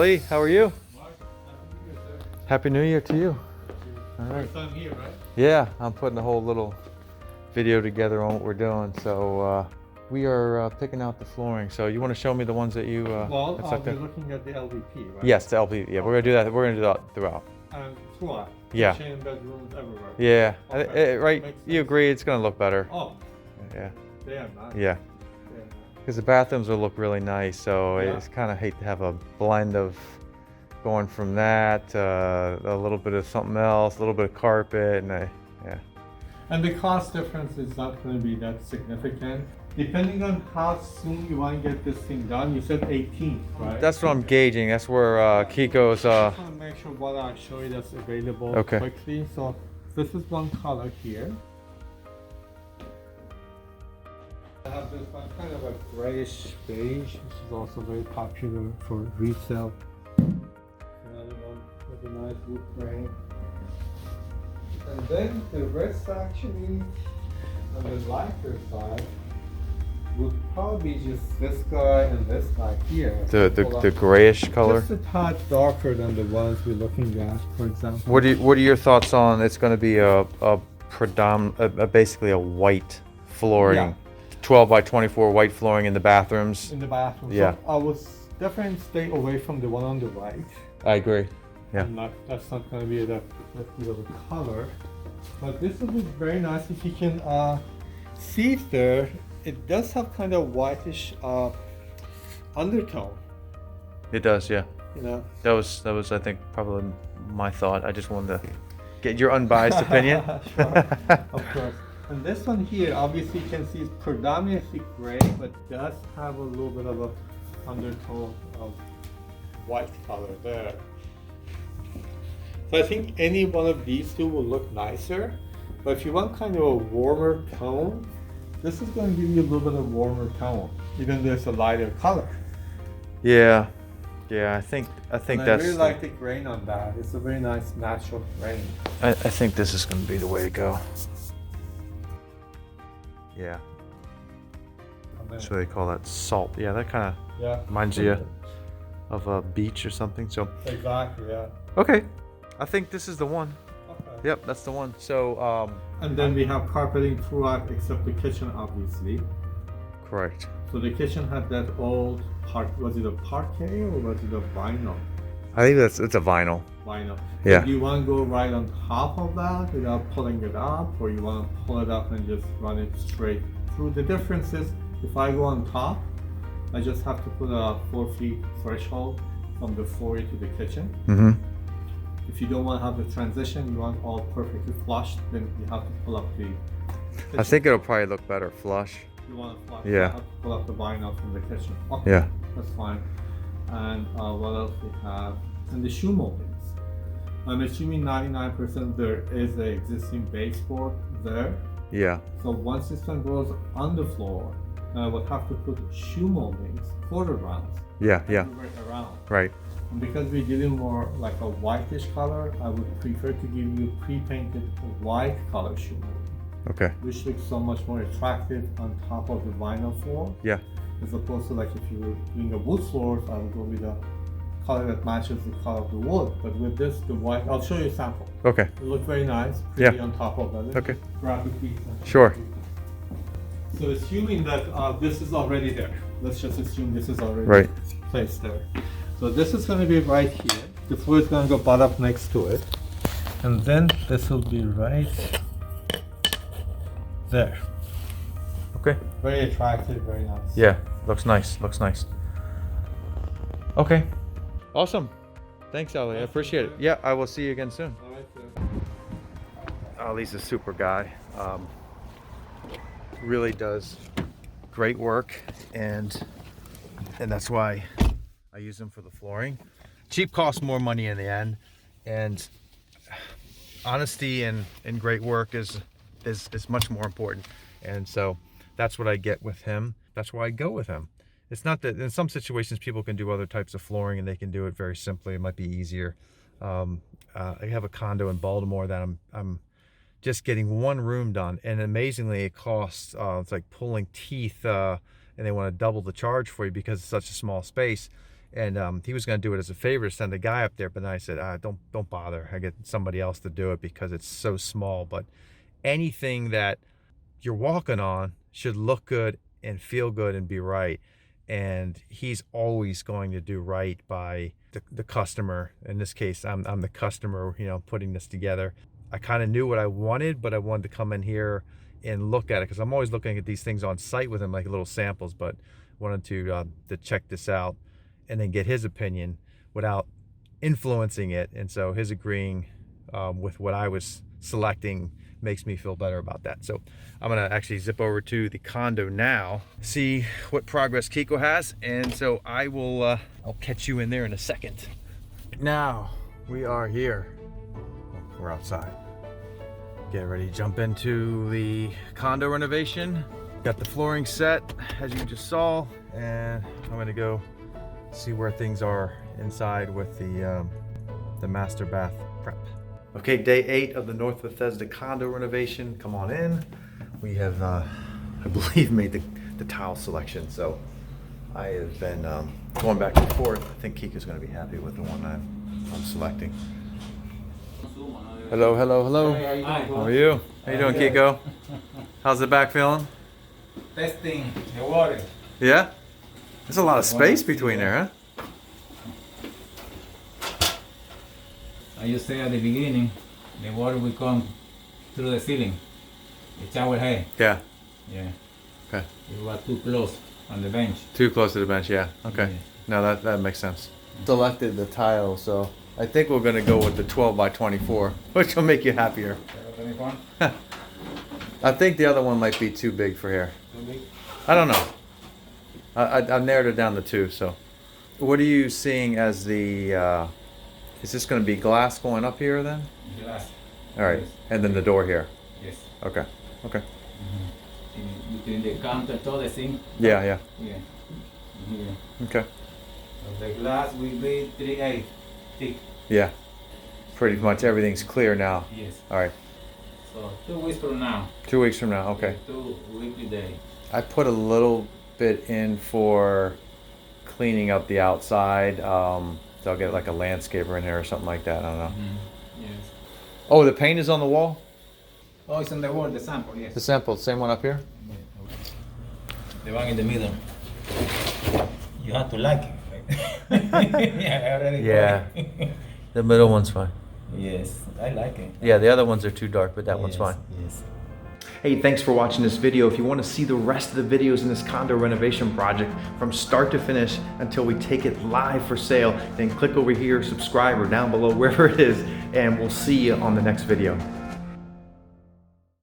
Ali, how are you? Mark, Happy New Year, sir. Happy New Year to you. All right. First time here, right? Yeah, I'm putting a whole little video together on what we're doing. So we are picking out the flooring. So you want to show me the ones that you Well, have we're selected? looking at the LVP, right? Yes, the LP. Yeah, we're gonna do that. We're gonna do that throughout. And throughout. Yeah. Kitchen, bedrooms, everywhere. Yeah. Okay. Right. Makes You sense. agree? It's gonna look better. Oh, Yeah. they are nice. Yeah. They are nice. Because the bathrooms will look really nice. So Yeah. it's kind of hate to have a blend of going from that a little bit of something else, a little bit of carpet, and yeah. And the cost difference is not going to be that significant. Depending on how soon you want to get this thing done, you said 18th, right? That's what I'm gauging. That's where Kiko's. I just want to make sure what I show you that's available Okay. quickly. So this is one color here. I have this one kind of a grayish beige, which is also very popular for resale. Another one with a nice wood grain. And then the rest actually on the lighter side would probably be just this guy and this guy here. The grayish color. Just a tad darker than the ones we're looking at, for example. What are your thoughts on? It's going to be basically a white flooring, Yeah. 12 by 24 white flooring in the bathrooms. In the bathroom. Yeah. So I would definitely stay away from the one on the right. I agree. Yeah. That's not going to be that good of a color. But this would be very nice if you can see there. It does have kind of whitish undertone. It does. Yeah. You know. That was I think probably my thought. I just wanted to get your unbiased opinion. Sure, of course. And this one here, obviously you can see it's predominantly gray, but does have a little bit of a undertone of white color there. So I think any one of these two will look nicer, but if you want kind of a warmer tone, this is going to give you a little bit of warmer tone, even though it's a lighter color. Yeah. Yeah. I think And I that's. really like the grain on that. It's a very nice natural grain. I think this is going to be the way to go. Yeah. So they call that salt. Yeah, that kind of Yeah. reminds you of a beach or something. So Exactly, yeah. okay, I think this is the one. Okay. Yep, that's the one. So And then we have carpeting throughout except the kitchen, obviously. correct. So the kitchen had that old was it a parquet or was it a vinyl? I think it's a vinyl. Vinyl. Yeah. Do you want to go right on top of that without pulling it up, or you want to pull it up and just run it straight through? The difference is if I go on top, I just have to put a 4 feet threshold from the foyer to the kitchen. Mm-hmm. If you don't want to have the transition, you want all perfectly flushed, then you have to pull up the kitchen. I think it'll probably look better flush. You want to flush, Yeah. you have to pull up the vinyl from the kitchen. Okay, Yeah. that's fine. And what else we have? And the shoe moldings. I'm assuming 99% there is an existing baseboard there. Yeah. So once this one goes on the floor, I would have to put shoe moldings, quarter rounds, Yeah. Yeah. everywhere around. Right. And because we're dealing more like a whitish color, I would prefer to give you pre-painted white color shoe molding, Okay. which looks so much more attractive on top of the vinyl floor. Yeah. As opposed to like if you were doing a wood floor, I would go with a color that matches the color of the wood. But with this, the white, I'll show you a sample. Okay. It looks very nice, pretty Yeah. on top of that. Okay. Grab a piece. Sure. So assuming that this is already there, let's just assume this is already Right. placed there. So this is going to be right here. The floor is going to go butt up next to it. And then this will be right there. Okay. Very attractive, very nice. Yeah. Looks nice. Looks nice. Okay. Awesome. Thanks, Ali. I appreciate it. Yeah, I will see you again soon. All right, Ali's a super guy. Really does great work, and that's why I use him for the flooring. Cheap costs more money in the end, and honesty and great work is much more important. And so that's what I get with him. That's why I go with him. It's not that in some situations people can do other types of flooring and they can do it very simply. It might be easier. I have a condo in Baltimore that I'm just getting one room done, and amazingly it costs it's like pulling teeth, and they want to double the charge for you because it's such a small space. And he was going to do it as a favor to send a guy up there, but then I said, don't bother. I get somebody else to do it because it's so small. But anything that you're walking on should look good and feel good and be right. And he's always going to do right by the customer. In this case, I'm the customer, you know, putting this together. I kind of knew what I wanted, but I wanted to come in here and look at it because I'm always looking at these things on site with him, like little samples, but wanted to check this out and then get his opinion without influencing it. And so his agreeing with what I was selecting makes me feel better about that. So I'm gonna actually zip over to the condo now, see what progress Kiko has, and so I will I'll catch you in there in a second. Now we are here. We're outside. Get ready to jump into the condo renovation. Got the flooring set as you just saw, and I'm gonna go see where things are inside with the master bath prep. Okay, day 8 of the North Bethesda condo renovation. Come on in. We have, I believe, made the tile selection. So I have been going back and forth. I think Kika's going to be happy with the one I'm selecting. Hello, hello, hello. Hey, how you doing? How are you? How you doing, Kiko? How's the back feeling? Testing the water. Yeah? There's a lot of space between there, huh? I just said at the beginning, the water will come through the ceiling. The shower head. Yeah. Yeah. Okay. You are too close on the bench. Too close to the bench, yeah. Okay. Yeah. No, that makes sense. Selected the tile, so I think we're gonna go with the 12 by 24, which will make you happier. I think the other one might be too big for here. Too big? I don't know. I've narrowed it down to 2, so. What are you seeing as the, is this gonna be glass going up here then? Glass. All right, Yes. and then the door here. Yes. Okay, okay. Between the counter, all the sink. Yeah, yeah, Yeah. Here. okay. So the glass will be 3/8 thick. Yeah, pretty much everything's clear now. Yes. All right, So 2 weeks from now. 2 weeks from now, okay. 2 weekly days. I put a little bit in for cleaning up the outside. They'll get like a landscaper in here or something like that. I don't know. Yes. Oh, the paint is on the wall? Oh, it's on the wall, the sample, yes. The sample, same one up here? Yeah, okay. The one in the middle. You have to like it. Right? Yeah, I already Yeah. got it. The middle one's fine. Yes, I like it. Yeah, the other ones are too dark, but that one's Yes, fine. Yes. Hey, thanks for watching this video. If you want to see the rest of the videos in this condo renovation project from start to finish until we take it live for sale, then click over here, subscribe, or down below, wherever it is, and we'll see you on the next video.